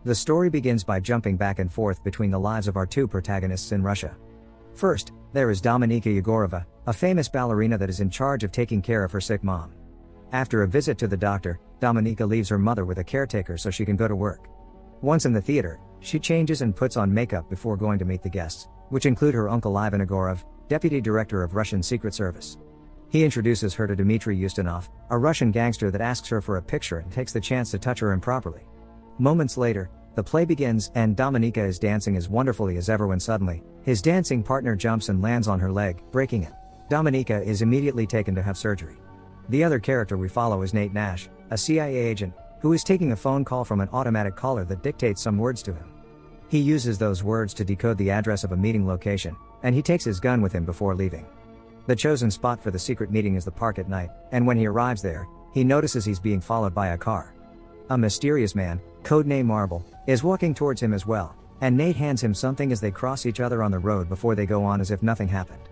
The story begins by jumping back and forth between the lives of our two protagonists in Russia. First, there is Dominika Egorova, a famous ballerina that is in charge of taking care of her sick mom. After a visit to the doctor, Dominika leaves her mother with a caretaker so she can go to work. Once in the theater, she changes and puts on makeup before going to meet the guests, which include her uncle Ivan Egorov, deputy director of Russian Secret Service. He introduces her to Dmitry Ustinov, a Russian gangster that asks her for a picture and takes the chance to touch her improperly. Moments later, the play begins and Dominika is dancing as wonderfully as ever when suddenly, his dancing partner jumps and lands on her leg, breaking it. Dominika is immediately taken to have surgery. The other character we follow is Nate Nash, a CIA agent, who is taking a phone call from an automatic caller that dictates some words to him. He uses those words to decode the address of a meeting location, and he takes his gun with him before leaving. The chosen spot for the secret meeting is the park at night, and when he arrives there, he notices he's being followed by a car. A mysterious man, codename Marble, is walking towards him as well, and Nate hands him something as they cross each other on the road before they go on as if nothing happened.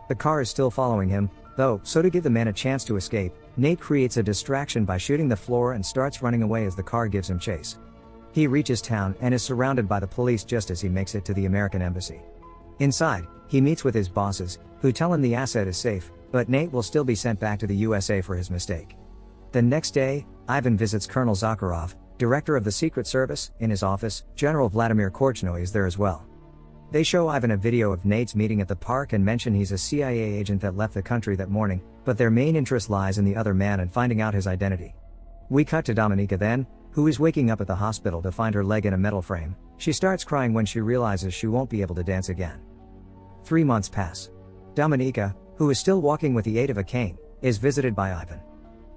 The car is still following him, though, so to give the man a chance to escape, Nate creates a distraction by shooting the floor and starts running away as the car gives him chase. He reaches town and is surrounded by the police just as he makes it to the American embassy. Inside, he meets with his bosses, who tell him the asset is safe, but Nate will still be sent back to the USA for his mistake. The next day, Ivan visits Colonel Zakharov, director of the Secret Service, in his office. General Vladimir Korchnoi is there as well. They show Ivan a video of Nate's meeting at the park and mention he's a CIA agent that left the country that morning, but their main interest lies in the other man and finding out his identity. We cut to Dominika then, who is waking up at the hospital to find her leg in a metal frame. She starts crying when she realizes she won't be able to dance again. 3 months pass. Dominika, who is still walking with the aid of a cane, is visited by Ivan.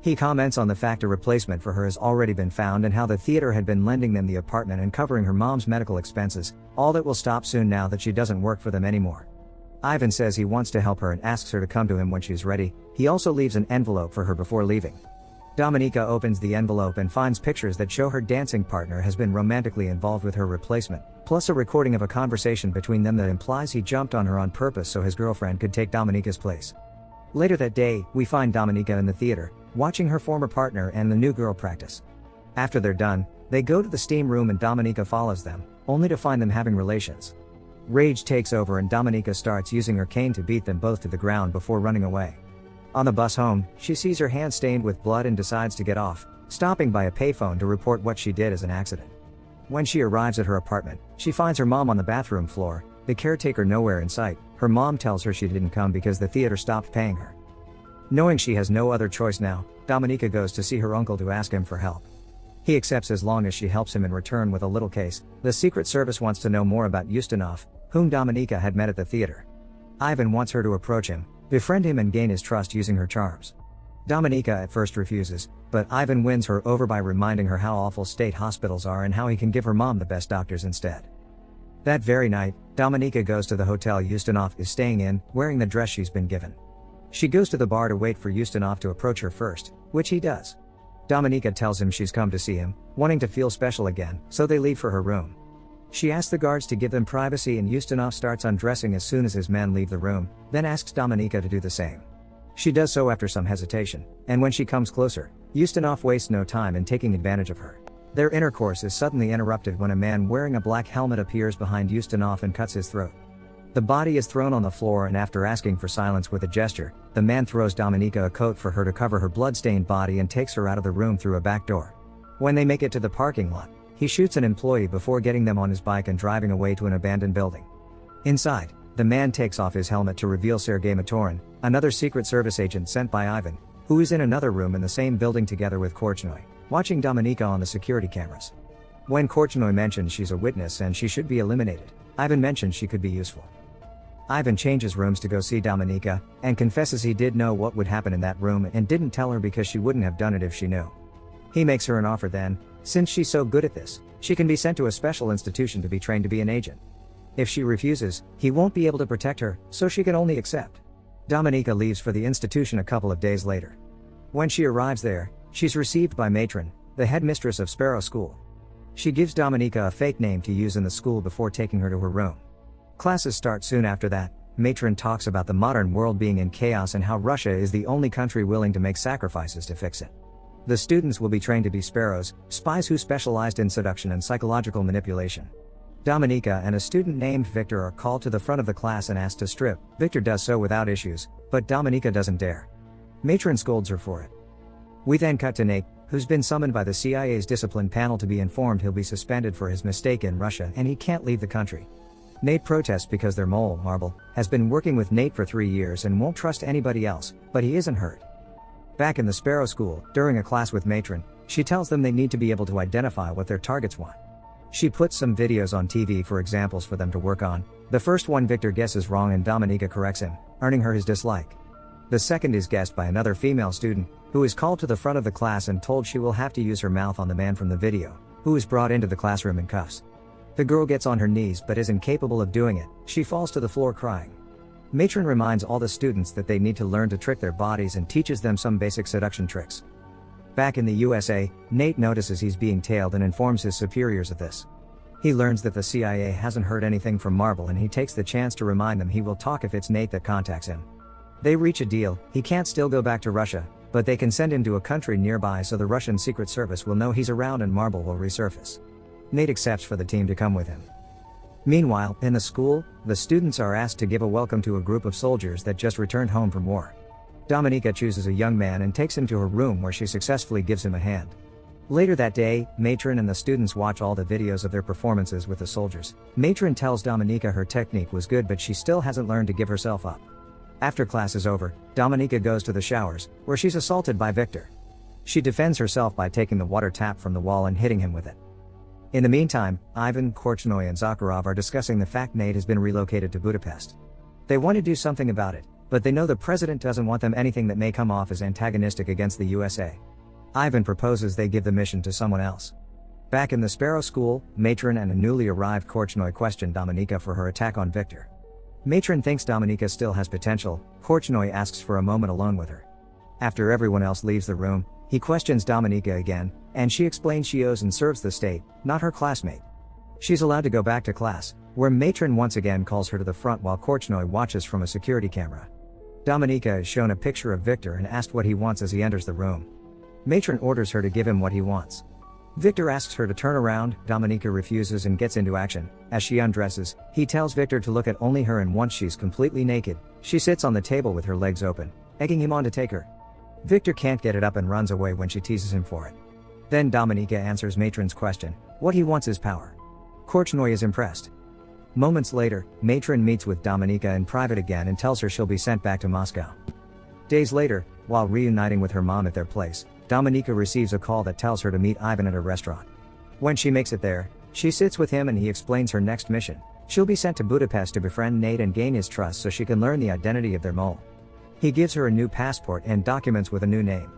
He comments on the fact a replacement for her has already been found and how the theater had been lending them the apartment and covering her mom's medical expenses, all that will stop soon now that she doesn't work for them anymore. Ivan says he wants to help her and asks her to come to him when she's ready. He also leaves an envelope for her before leaving. Dominika opens the envelope and finds pictures that show her dancing partner has been romantically involved with her replacement, plus a recording of a conversation between them that implies he jumped on her on purpose so his girlfriend could take Dominika's place. Later that day, we find Dominika in the theater, watching her former partner and the new girl practice. After they're done, they go to the steam room and Dominika follows them, only to find them having relations. Rage takes over and Dominika starts using her cane to beat them both to the ground before running away. On the bus home, she sees her hand stained with blood and decides to get off, stopping by a payphone to report what she did as an accident. When she arrives at her apartment, she finds her mom on the bathroom floor, the caretaker nowhere in sight. Her mom tells her she didn't come because the theater stopped paying her. Knowing she has no other choice now, Dominika goes to see her uncle to ask him for help. He accepts as long as she helps him in return with a little case. The Secret Service wants to know more about Ustinov, whom Dominika had met at the theater. Ivan wants her to approach him, befriend him and gain his trust using her charms. Dominika at first refuses, but Ivan wins her over by reminding her how awful state hospitals are and how he can give her mom the best doctors instead. That very night, Dominika goes to the hotel Ustinov is staying in, wearing the dress she's been given. She goes to the bar to wait for Ustinov to approach her first, which he does. Dominika tells him she's come to see him, wanting to feel special again, so they leave for her room. She asks the guards to give them privacy and Ustinov starts undressing as soon as his men leave the room, then asks Dominika to do the same. She does so after some hesitation, and when she comes closer, Ustinov wastes no time in taking advantage of her. Their intercourse is suddenly interrupted when a man wearing a black helmet appears behind Ustinov and cuts his throat. The body is thrown on the floor and after asking for silence with a gesture, the man throws Dominika a coat for her to cover her blood-stained body and takes her out of the room through a back door. When they make it to the parking lot, he shoots an employee before getting them on his bike and driving away to an abandoned building. Inside, the man takes off his helmet to reveal Sergei Motorin, another Secret Service agent sent by Ivan, who is in another room in the same building together with Korchnoi, watching Dominika on the security cameras. When Korchnoi mentions she's a witness and she should be eliminated, Ivan mentions she could be useful. Ivan changes rooms to go see Dominika, and confesses he did know what would happen in that room and didn't tell her because she wouldn't have done it if she knew. He makes her an offer then, since she's so good at this, she can be sent to a special institution to be trained to be an agent. If she refuses, he won't be able to protect her, so she can only accept. Dominika leaves for the institution a couple of days later. When she arrives there, she's received by Matron, the headmistress of Sparrow School. She gives Dominika a fake name to use in the school before taking her to her room. Classes start soon after that. Matron talks about the modern world being in chaos and how Russia is the only country willing to make sacrifices to fix it. The students will be trained to be sparrows, spies who specialized in seduction and psychological manipulation. Dominika and a student named Victor are called to the front of the class and asked to strip. Victor does so without issues, but Dominika doesn't dare. Matron scolds her for it. We then cut to Nate, who's been summoned by the CIA's discipline panel to be informed he'll be suspended for his mistake in Russia and he can't leave the country. Nate protests because their mole, Marble, has been working with Nate for 3 years and won't trust anybody else, but he isn't hurt. Back in the Sparrow School, during a class with Matron, she tells them they need to be able to identify what their targets want. She puts some videos on TV for examples for them to work on. The first one Victor guesses wrong and Dominika corrects him, earning her his dislike. The second is guessed by another female student, who is called to the front of the class and told she will have to use her mouth on the man from the video, who is brought into the classroom in cuffs. The girl gets on her knees but is incapable of doing it. She falls to the floor crying. Matron reminds all the students that they need to learn to trick their bodies and teaches them some basic seduction tricks. Back in the USA, Nate notices he's being tailed and informs his superiors of this. He learns that the CIA hasn't heard anything from Marble and he takes the chance to remind them he will talk if it's Nate that contacts him. They reach a deal. He can't still go back to Russia, but they can send him to a country nearby so the Russian Secret Service will know he's around and Marble will resurface. Nate accepts for the team to come with him. Meanwhile, in the school, the students are asked to give a welcome to a group of soldiers that just returned home from war. Dominika chooses a young man and takes him to her room where she successfully gives him a hand. Later that day, Matron and the students watch all the videos of their performances with the soldiers. Matron tells Dominika her technique was good but she still hasn't learned to give herself up. After class is over, Dominika goes to the showers, where she's assaulted by Victor. She defends herself by taking the water tap from the wall and hitting him with it. In the meantime, Ivan, Korchnoi and Zakharov are discussing the fact Nate has been relocated to Budapest. They want to do something about it, but they know the president doesn't want them anything that may come off as antagonistic against the USA. Ivan proposes they give the mission to someone else. Back in the Sparrow School, Matron and a newly arrived Korchnoi question Dominika for her attack on Victor. Matron thinks Dominika still has potential. Korchnoi asks for a moment alone with her. After everyone else leaves the room, he questions Dominika again, and she explains she owes and serves the state, not her classmate. She's allowed to go back to class, where Matron once again calls her to the front while Korchnoi watches from a security camera. Dominika is shown a picture of Victor and asked what he wants as he enters the room. Matron orders her to give him what he wants. Victor asks her to turn around. Dominika refuses and gets into action. As she undresses, he tells Victor to look at only her, and once she's completely naked, she sits on the table with her legs open, egging him on to take her. Victor can't get it up and runs away when she teases him for it. Then Dominika answers Matron's question. What he wants is power. Korchnoi is impressed. Moments later, Matron meets with Dominika in private again and tells her she'll be sent back to Moscow. Days later, while reuniting with her mom at their place, Dominika receives a call that tells her to meet Ivan at a restaurant. When she makes it there, she sits with him and he explains her next mission. She'll be sent to Budapest to befriend Nate and gain his trust so she can learn the identity of their mole. He gives her a new passport and documents with a new name.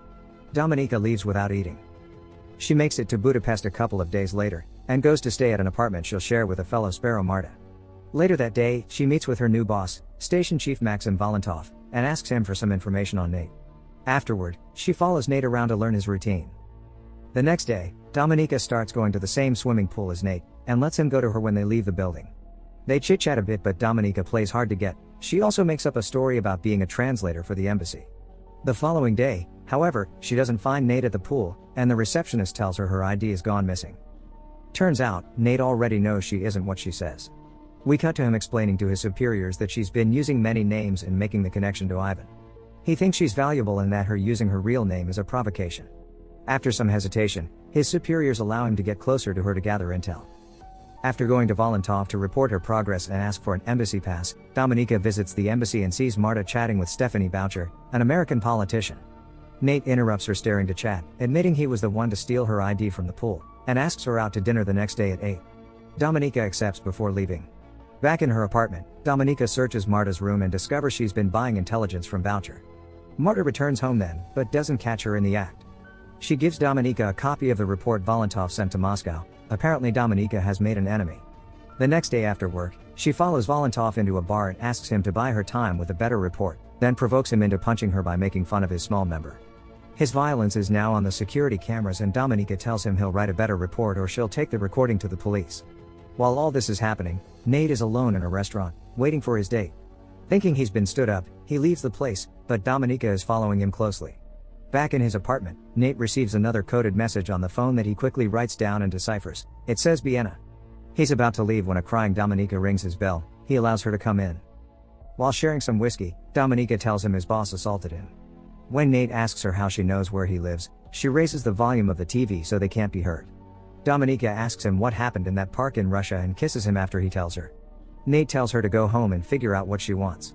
Dominika leaves without eating. She makes it to Budapest a couple of days later, and goes to stay at an apartment she'll share with a fellow Sparrow, Marta. Later that day, she meets with her new boss, Station Chief Maxim Valentov, and asks him for some information on Nate. Afterward, she follows Nate around to learn his routine. The next day, Dominika starts going to the same swimming pool as Nate, and lets him go to her when they leave the building. They chit-chat a bit but Dominika plays hard to get. She also makes up a story about being a translator for the embassy. The following day, however, she doesn't find Nate at the pool, and the receptionist tells her her ID is gone missing. Turns out, Nate already knows she isn't what she says. We cut to him explaining to his superiors that she's been using many names and making the connection to Ivan. He thinks she's valuable and that her using her real name is a provocation. After some hesitation, his superiors allow him to get closer to her to gather intel. After going to Valentov to report her progress and ask for an embassy pass, Dominika visits the embassy and sees Marta chatting with Stephanie Boucher, an American politician. Nate interrupts her staring to chat, admitting he was the one to steal her ID from the pool, and asks her out to dinner the next day at 8. Dominika accepts before leaving. Back in her apartment, Dominika searches Marta's room and discovers she's been buying intelligence from Boucher. Marta returns home then, but doesn't catch her in the act. She gives Dominika a copy of the report Valentov sent to Moscow. Apparently Dominika has made an enemy. The next day after work, she follows Valentov into a bar and asks him to buy her time with a better report, then provokes him into punching her by making fun of his small member. His violence is now on the security cameras and Dominika tells him he'll write a better report or she'll take the recording to the police. While all this is happening, Nate is alone in a restaurant, waiting for his date. Thinking he's been stood up, he leaves the place, but Dominika is following him closely. Back in his apartment, Nate receives another coded message on the phone that he quickly writes down and deciphers. It says Vienna. He's about to leave when a crying Dominika rings his bell. He allows her to come in. While sharing some whiskey, Dominika tells him his boss assaulted him. When Nate asks her how she knows where he lives, she raises the volume of the TV so they can't be heard. Dominika asks him what happened in that park in Russia and kisses him after he tells her. Nate tells her to go home and figure out what she wants.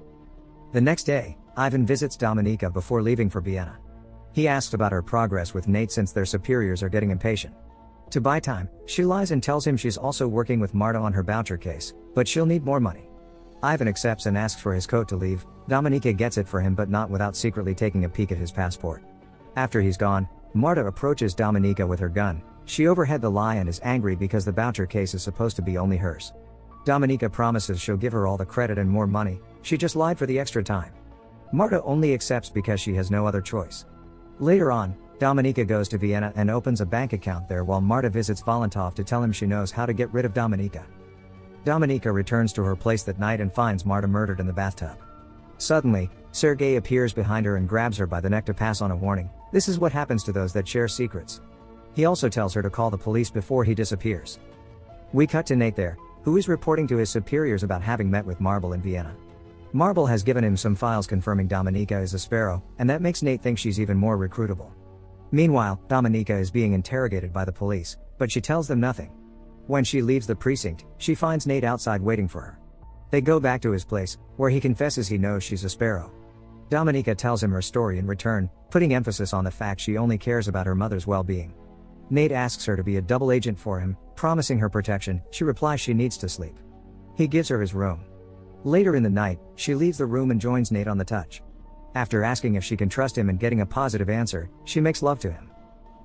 The next day, Ivan visits Dominika before leaving for Vienna. He asks about her progress with Nate since their superiors are getting impatient. To buy time, she lies and tells him she's also working with Marta on her voucher case, but she'll need more money. Ivan accepts and asks for his coat to leave. Dominika gets it for him but not without secretly taking a peek at his passport. After he's gone, Marta approaches Dominika with her gun. She overheard the lie and is angry because the voucher case is supposed to be only hers. Dominika promises she'll give her all the credit and more money. She just lied for the extra time. Marta only accepts because she has no other choice. Later on, Dominika goes to Vienna and opens a bank account there while Marta visits Valentov to tell him she knows how to get rid of Dominika. Dominika returns to her place that night and finds Marta murdered in the bathtub. Suddenly, Sergei appears behind her and grabs her by the neck to pass on a warning. This is what happens to those that share secrets. He also tells her to call the police before he disappears. We cut to Nate there, who is reporting to his superiors about having met with Marble in Vienna. Marble has given him some files confirming Dominika is a Sparrow, and that makes Nate think she's even more recruitable. Meanwhile, Dominika is being interrogated by the police, but she tells them nothing. When she leaves the precinct, she finds Nate outside waiting for her. They go back to his place, where he confesses he knows she's a Sparrow. Dominika tells him her story in return, putting emphasis on the fact she only cares about her mother's well-being. Nate asks her to be a double agent for him, promising her protection. She replies she needs to sleep. He gives her his room. Later in the night, she leaves the room and joins Nate on the touch. After asking if she can trust him and getting a positive answer, she makes love to him.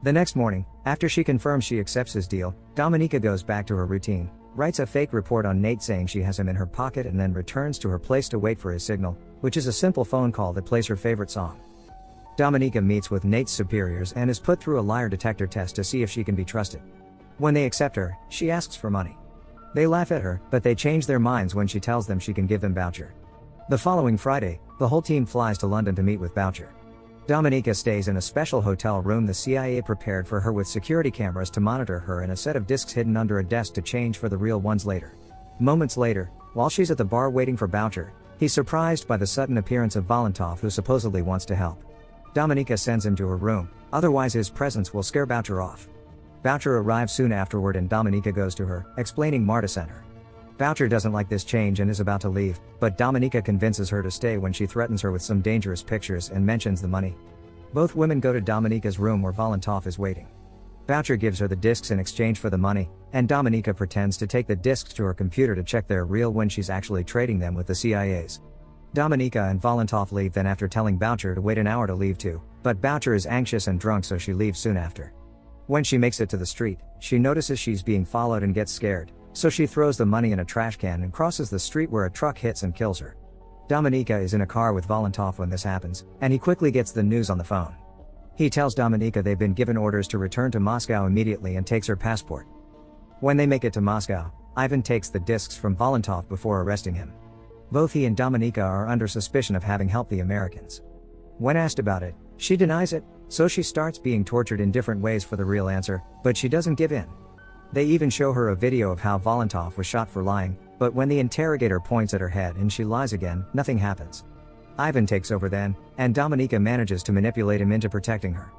The next morning, after she confirms she accepts his deal, Dominika goes back to her routine, writes a fake report on Nate saying she has him in her pocket and then returns to her place to wait for his signal, which is a simple phone call that plays her favorite song. Dominika meets with Nate's superiors and is put through a lie detector test to see if she can be trusted. When they accept her, she asks for money. They laugh at her, but they change their minds when she tells them she can give them voucher. The following Friday, the whole team flies to London to meet with Boucher. Dominika stays in a special hotel room the CIA prepared for her with security cameras to monitor her and a set of discs hidden under a desk to change for the real ones later. Moments later, while she's at the bar waiting for Boucher, he's surprised by the sudden appearance of Valentov, who supposedly wants to help. Dominika sends him to her room, otherwise his presence will scare Boucher off. Boucher arrives soon afterward and Dominika goes to her, explaining Marta sent her. Boucher doesn't like this change and is about to leave, but Dominika convinces her to stay when she threatens her with some dangerous pictures and mentions the money. Both women go to Dominika's room where Valentov is waiting. Boucher gives her the discs in exchange for the money, and Dominika pretends to take the discs to her computer to check they're real when she's actually trading them with the CIA's. Dominika and Valentov leave then after telling Boucher to wait an hour to leave too, but Boucher is anxious and drunk so she leaves soon after. When she makes it to the street, she notices she's being followed and gets scared. So she throws the money in a trash can and crosses the street where a truck hits and kills her. Dominika is in a car with Valentov when this happens, and he quickly gets the news on the phone. He tells Dominika they've been given orders to return to Moscow immediately and takes her passport. When they make it to Moscow, Ivan takes the discs from Valentov before arresting him. Both he and Dominika are under suspicion of having helped the Americans. When asked about it, she denies it, so she starts being tortured in different ways for the real answer, but she doesn't give in. They even show her a video of how Valentov was shot for lying, but when the interrogator points at her head and she lies again, nothing happens. Ivan takes over then, and Dominika manages to manipulate him into protecting her.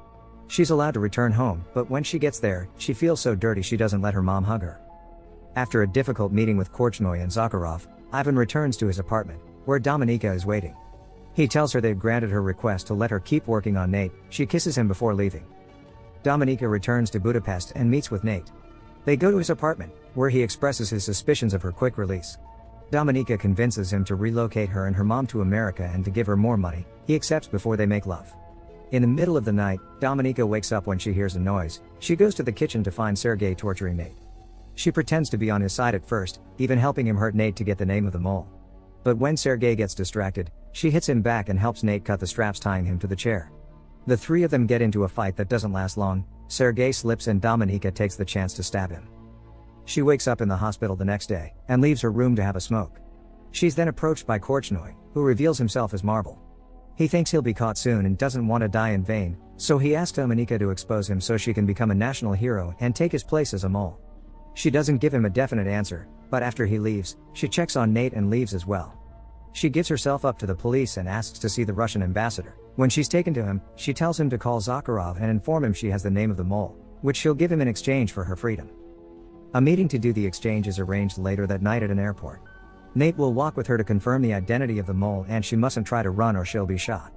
She's allowed to return home, but when she gets there, she feels so dirty she doesn't let her mom hug her. After a difficult meeting with Korchnoi and Zakharov, Ivan returns to his apartment, where Dominika is waiting. He tells her they've granted her request to let her keep working on Nate. She kisses him before leaving. Dominika returns to Budapest and meets with Nate. They go to his apartment, where he expresses his suspicions of her quick release. Dominika convinces him to relocate her and her mom to America and to give her more money. He accepts before they make love. In the middle of the night, Dominika wakes up when she hears a noise. She goes to the kitchen to find Sergei torturing Nate. She pretends to be on his side at first, even helping him hurt Nate to get the name of the mole. But when Sergei gets distracted, she hits him back and helps Nate cut the straps tying him to the chair. The three of them get into a fight that doesn't last long. Sergei slips and Dominika takes the chance to stab him. She wakes up in the hospital the next day, and leaves her room to have a smoke. She's then approached by Korchnoi, who reveals himself as Marble. He thinks he'll be caught soon and doesn't want to die in vain, So he asks Dominika to expose him so she can become a national hero and take his place as a mole. She doesn't give him a definite answer, but after he leaves, she checks on Nate and leaves as well. She gives herself up to the police and asks to see the Russian ambassador. When she's taken to him, she tells him to call Zakharov and inform him she has the name of the mole, which she'll give him in exchange for her freedom. A meeting to do the exchange is arranged later that night at an airport. Nate will walk with her to confirm the identity of the mole, and she mustn't try to run or she'll be shot.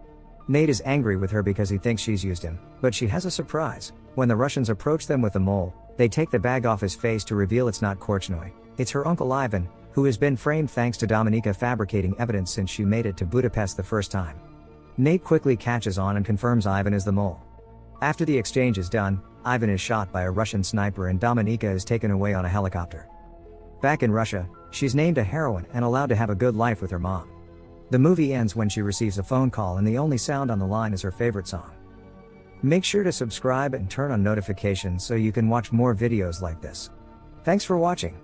Nate is angry with her because he thinks she's used him, but she has a surprise. When the Russians approach them with the mole, they take the bag off his face to reveal it's not Korchnoi. It's her uncle Ivan, who has been framed thanks to Dominika fabricating evidence since she made it to Budapest the first time. Nate quickly catches on and confirms Ivan is the mole. After the exchange is done, Ivan is shot by a Russian sniper and Dominika is taken away on a helicopter. Back in Russia, she's named a heroine and allowed to have a good life with her mom. The movie ends when she receives a phone call and the only sound on the line is her favorite song. Make sure to subscribe and turn on notifications so you can watch more videos like this. Thanks for watching.